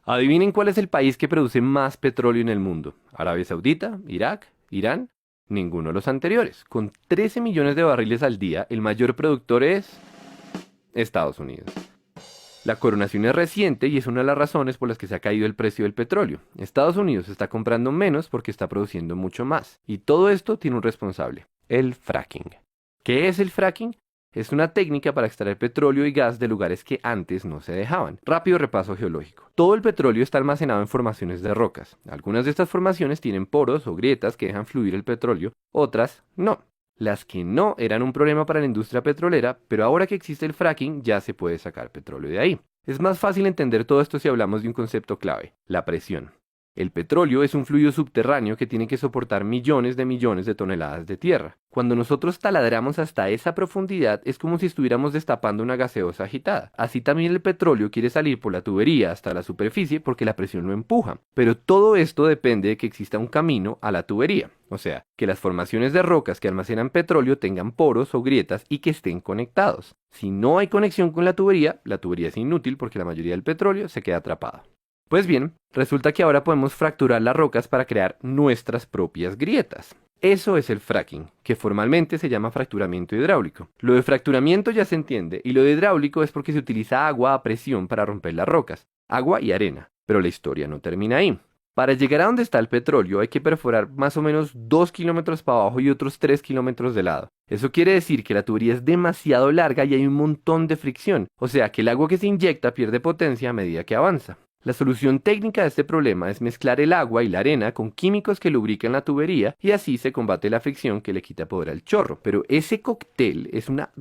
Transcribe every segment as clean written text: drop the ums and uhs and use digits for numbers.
Adivinen cuál es el país que produce más petróleo en el mundo. ¿Arabia Saudita? ¿Irak? ¿Irán? Ninguno de los anteriores. Con 13 millones de barriles al día, el mayor productor es Estados Unidos. La coronación es reciente y es una de las razones por las que se ha caído el precio del petróleo. Estados Unidos está comprando menos porque está produciendo mucho más. Y todo esto tiene un responsable, el fracking. ¿Qué es el fracking? Es una técnica para extraer petróleo y gas de lugares que antes no se dejaban. Rápido repaso geológico. Todo el petróleo está almacenado en formaciones de rocas. Algunas de estas formaciones tienen poros o grietas que dejan fluir el petróleo, otras no. Las que no eran un problema para la industria petrolera, pero ahora que existe el fracking ya se puede sacar petróleo de ahí. Es más fácil entender todo esto si hablamos de un concepto clave, la presión. El petróleo es un fluido subterráneo que tiene que soportar millones de toneladas de tierra. Cuando nosotros taladramos hasta esa profundidad es como si estuviéramos destapando una gaseosa agitada. Así también el petróleo quiere salir por la tubería hasta la superficie porque la presión lo empuja. Pero todo esto depende de que exista un camino a la tubería. O sea, que las formaciones de rocas que almacenan petróleo tengan poros o grietas y que estén conectados. Si no hay conexión con la tubería es inútil porque la mayoría del petróleo se queda atrapado. Pues bien, resulta que ahora podemos fracturar las rocas para crear nuestras propias grietas. Eso es el fracking, que formalmente se llama fracturamiento hidráulico. Lo de fracturamiento ya se entiende, y lo de hidráulico es porque se utiliza agua a presión para romper las rocas, agua y arena. Pero la historia no termina ahí. Para llegar a donde está el petróleo hay que perforar más o menos 2 kilómetros para abajo y otros 3 kilómetros de lado. Eso quiere decir que la tubería es demasiado larga y hay un montón de fricción, o sea que el agua que se inyecta pierde potencia a medida que avanza. La solución técnica de este problema es mezclar el agua y la arena con químicos que lubrican la tubería y así se combate la fricción que le quita poder al chorro. Pero ese cóctel es una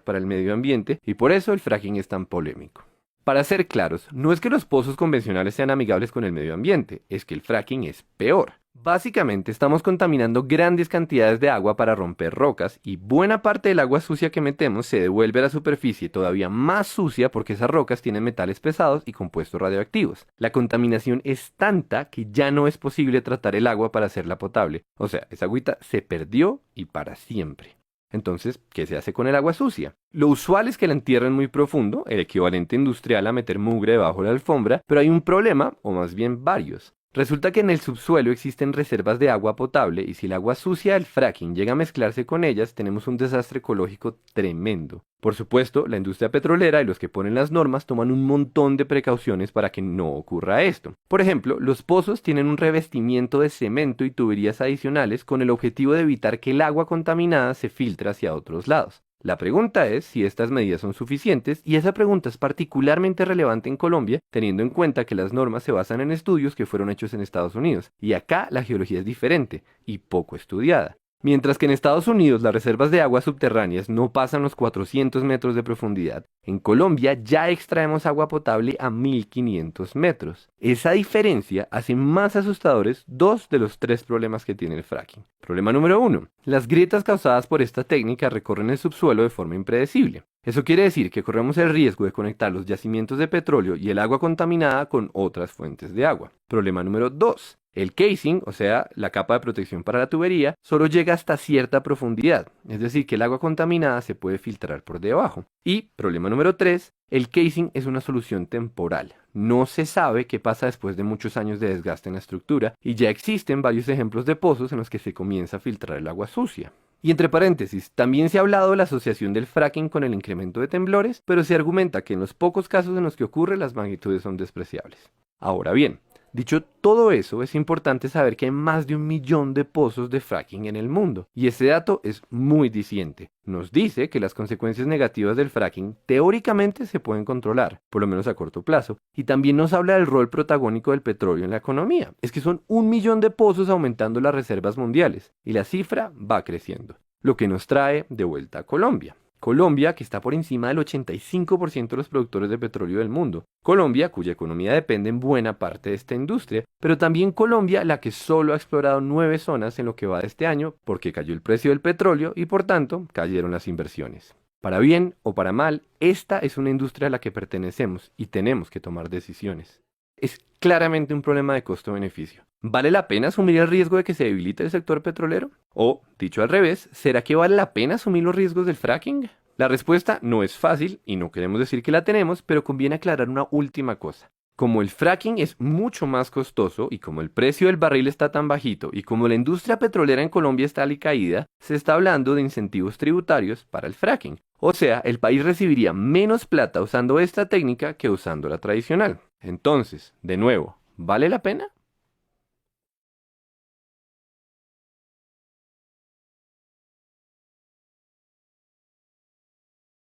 para el medio ambiente y por eso el fracking es tan polémico. Para ser claros, no es que los pozos convencionales sean amigables con el medio ambiente, es que el fracking es peor. Básicamente estamos contaminando grandes cantidades de agua para romper rocas y buena parte del agua sucia que metemos se devuelve a la superficie todavía más sucia porque esas rocas tienen metales pesados y compuestos radioactivos. La contaminación es tanta que ya no es posible tratar el agua para hacerla potable. O sea, esa agüita se perdió y para siempre. Entonces, ¿qué se hace con el agua sucia? Lo usual es que la entierren muy profundo, el equivalente industrial a meter mugre debajo de la alfombra, pero hay un problema, o más bien varios. Resulta que en el subsuelo existen reservas de agua potable y si el agua sucia del fracking llega a mezclarse con ellas, tenemos un desastre ecológico tremendo. Por supuesto, la industria petrolera y los que ponen las normas toman un montón de precauciones para que no ocurra esto. Por ejemplo, los pozos tienen un revestimiento de cemento y tuberías adicionales con el objetivo de evitar que el agua contaminada se filtre hacia otros lados. La pregunta es si estas medidas son suficientes y esa pregunta es particularmente relevante en Colombia, teniendo en cuenta que las normas se basan en estudios que fueron hechos en Estados Unidos, y acá la geología es diferente y poco estudiada. Mientras que en Estados Unidos las reservas de aguas subterráneas no pasan los 400 metros de profundidad, en Colombia ya extraemos agua potable a 1500 metros. Esa diferencia hace más asustadores dos de los tres problemas que tiene el fracking. Problema número 1. Las grietas causadas por esta técnica recorren el subsuelo de forma impredecible. Eso quiere decir que corremos el riesgo de conectar los yacimientos de petróleo y el agua contaminada con otras fuentes de agua. Problema número 2. El casing, o sea, la capa de protección para la tubería, solo llega hasta cierta profundidad, es decir, que el agua contaminada se puede filtrar por debajo. Y, problema número 3, el casing es una solución temporal. No se sabe qué pasa después de muchos años de desgaste en la estructura, y ya existen varios ejemplos de pozos en los que se comienza a filtrar el agua sucia. Y entre paréntesis, también se ha hablado de la asociación del fracking con el incremento de temblores, pero se argumenta que en los pocos casos en los que ocurre las magnitudes son despreciables. Ahora bien, dicho todo eso, es importante saber que hay más de 1 millón de pozos de fracking en el mundo, y ese dato es muy diciente. Nos dice que las consecuencias negativas del fracking teóricamente se pueden controlar, por lo menos a corto plazo, y también nos habla del rol protagónico del petróleo en la economía. Es que son 1 millón de pozos aumentando las reservas mundiales, y la cifra va creciendo, lo que nos trae de vuelta a Colombia. Colombia, que está por encima del 85% de los productores de petróleo del mundo. Colombia, cuya economía depende en buena parte de esta industria, pero también Colombia, la que solo ha explorado 9 zonas en lo que va de este año, porque cayó el precio del petróleo y por tanto cayeron las inversiones. Para bien o para mal, esta es una industria a la que pertenecemos y tenemos que tomar decisiones. Es claramente un problema de costo-beneficio. ¿Vale la pena asumir el riesgo de que se debilite el sector petrolero? O, dicho al revés, ¿será que vale la pena asumir los riesgos del fracking? La respuesta no es fácil y no queremos decir que la tenemos, pero conviene aclarar una última cosa. Como el fracking es mucho más costoso y como el precio del barril está tan bajito y como la industria petrolera en Colombia está alicaída, se está hablando de incentivos tributarios para el fracking. O sea, el país recibiría menos plata usando esta técnica que usando la tradicional. Entonces, de nuevo, ¿vale la pena?